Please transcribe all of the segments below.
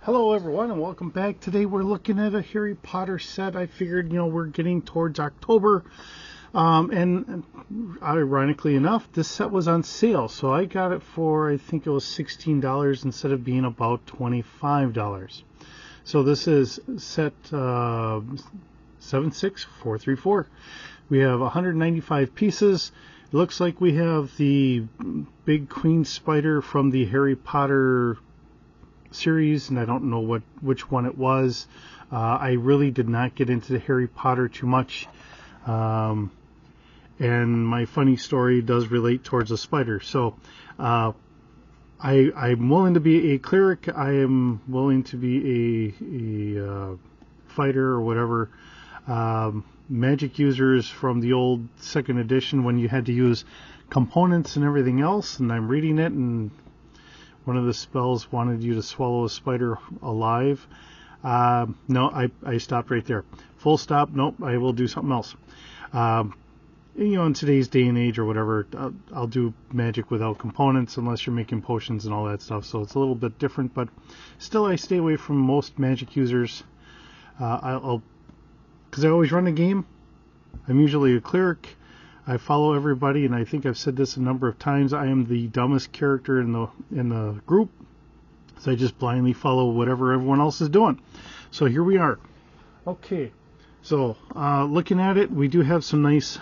Hello everyone and welcome back. Today we're looking at a Harry Potter set. I figured, we're getting towards October. And ironically enough, this set was on sale. So I got it for, I think it was $16 instead of being about $25. So this is set 76434. We have 195 pieces. It looks like we have the big queen spider from the Harry Potter series, and I don't know which one it was. I really did not get into the Harry Potter too much, and my funny story does relate towards a spider. So I'm willing to be a cleric. I am willing to be a fighter or whatever. Magic users from the old second edition when you had to use components and everything else, and I'm reading it, and one of the spells wanted you to swallow a spider alive. No, I stopped right there. Full stop. Nope, I will do something else. In today's day and age or whatever, I'll do magic without components unless you're making potions and all that stuff. So it's a little bit different, but still I stay away from most magic users. Because I always run a game. I'm usually a cleric. I follow everybody, and I think I've said this a number of times. I am the dumbest character in the group, so I just blindly follow whatever everyone else is doing. So here we are. Okay, so looking at it, we do have some nice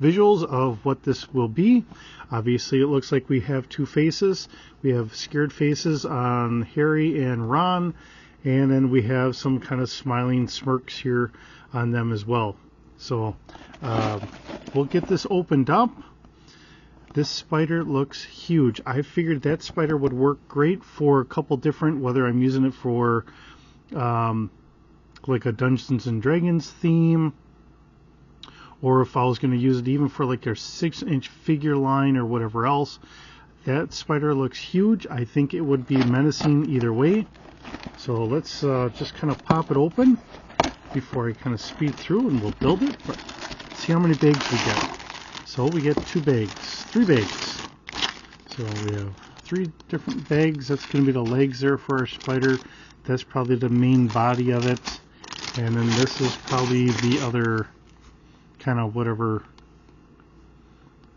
visuals of what this will be. Obviously, it looks like we have two faces. We have scared faces on Harry and Ron, and then we have some kind of smiling smirks here on them as well. So we'll get this opened up. This spider looks huge. I figured that spider would work great for a couple different, whether I'm using it for like a Dungeons and Dragons theme, or if I was going to use it even for like a 6-inch figure line or whatever else. That spider looks huge. I think it would be menacing either way. So let's just kind of pop it open before I kind of speed through, and we'll build it. But see how many bags we get. So we get 3 bags. So we have 3 different bags. That's going to be the legs there for our spider. That's probably the main body of it. And then this is probably the other kind of whatever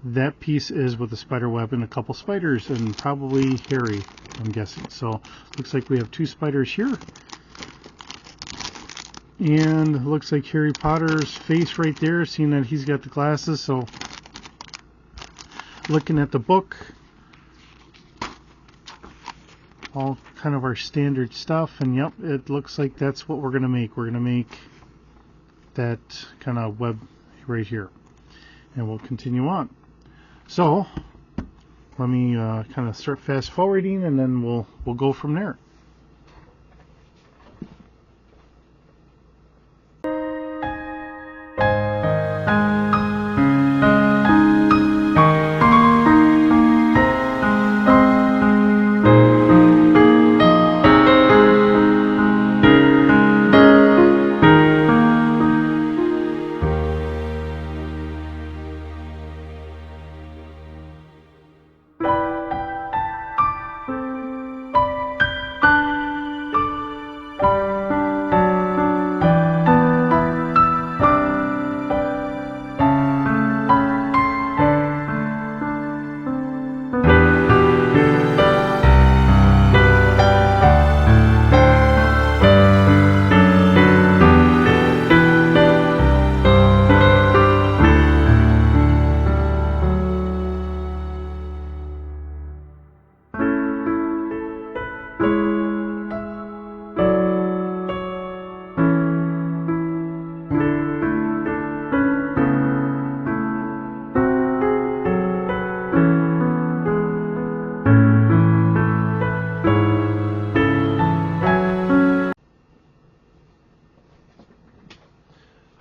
that piece is with the spider web and a couple spiders and probably Harry, I'm guessing. So looks like we have 2 spiders here. And it looks like Harry Potter's face right there, seeing that he's got the glasses. So looking at the book, all kind of our standard stuff, and yep, it looks like that's what we're going to make. We're going to make that kind of web right here, and we'll continue on. So let me kind of start fast forwarding, and then we'll go from there.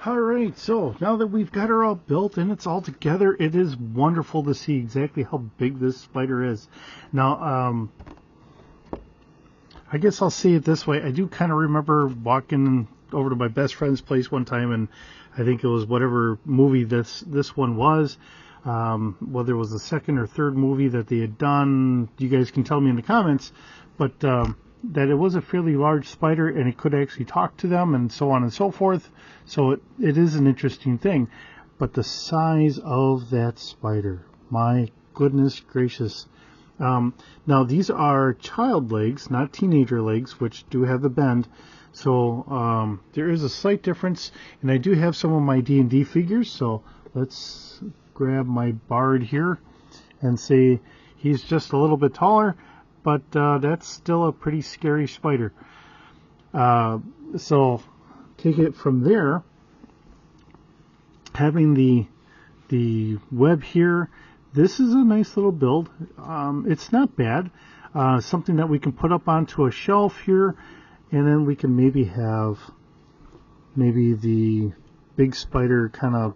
Alright, so now that we've got her all built and it's all together, it is wonderful to see exactly how big this spider is. Now, I guess I'll say it this way. I do kind of remember walking over to my best friend's place one time, and I think it was whatever movie this one was, whether it was the second or third movie that they had done. You guys can tell me in the comments, but that it was a fairly large spider and it could actually talk to them and so on and so forth. So it is an interesting thing. But the size of that spider, my goodness gracious. Now these are child legs, not teenager legs, which do have the bend. So there is a slight difference, and I do have some of my D&D figures. So let's grab my Bard here and say he's just a little bit taller, but that's still a pretty scary spider. So take it from there. Having the web here, this is a nice little build. It's not bad. Something that we can put up onto a shelf here, and then we can maybe have the big spider kind of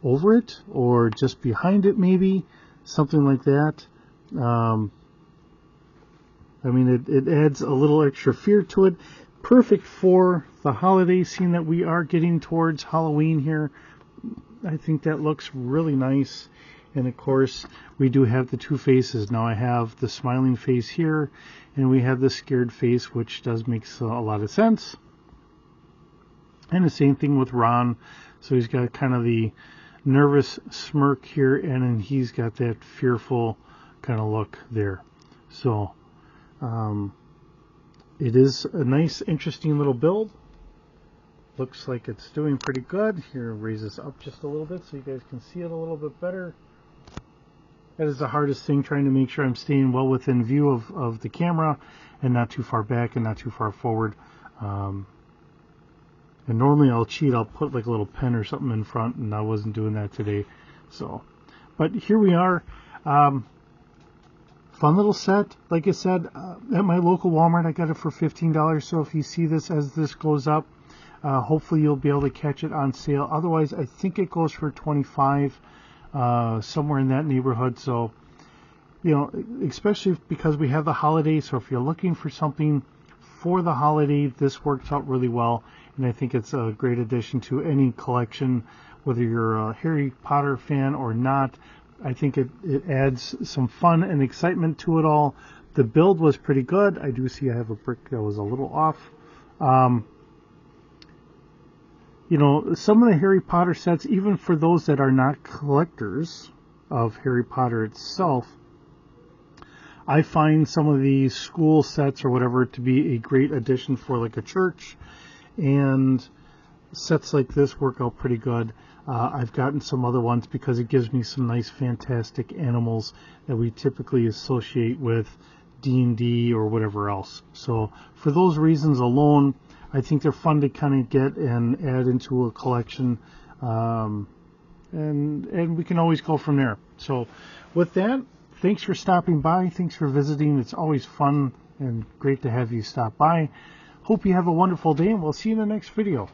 over it or just behind it, maybe something like that. I mean, it adds a little extra fear to it. Perfect for the holiday scene that we are getting towards Halloween here. I think that looks really nice. And of course, we do have the two faces. Now I have the smiling face here, and we have the scared face, which does make a lot of sense. And the same thing with Ron. So he's got kind of the nervous smirk here, and then he's got that fearful kind of look there. So it is a nice, interesting little build. Looks like it's doing pretty good. Here, raise this up just a little bit so you guys can see it a little bit better. That is the hardest thing, trying to make sure I'm staying well within view of the camera and not too far back and not too far forward. And normally I'll cheat. I'll put like a little pen or something in front, and I wasn't doing that today. So, but here we are. Fun little set. Like I said, at my local Walmart, I got it for $15. So if you see this as this goes up, hopefully you'll be able to catch it on sale. Otherwise, I think it goes for $25, somewhere in that neighborhood. So, you know, especially because we have the holiday. So if you're looking for something for the holiday, this works out really well. And I think it's a great addition to any collection, whether you're a Harry Potter fan or not. I think it adds some fun and excitement to it all. The build was pretty good. I do see I have a brick that was a little off. You know, some of the Harry Potter sets, even for those that are not collectors of Harry Potter itself, I find some of these school sets or whatever to be a great addition for like a church. And sets like this work out pretty good. I've gotten some other ones because it gives me some nice fantastic animals that we typically associate with D&D or whatever else. So for those reasons alone, I think they're fun to kind of get and add into a collection. And we can always go from there. So with that, thanks for stopping by. Thanks for visiting. It's always fun and great to have you stop by. Hope you have a wonderful day, and we'll see you in the next video.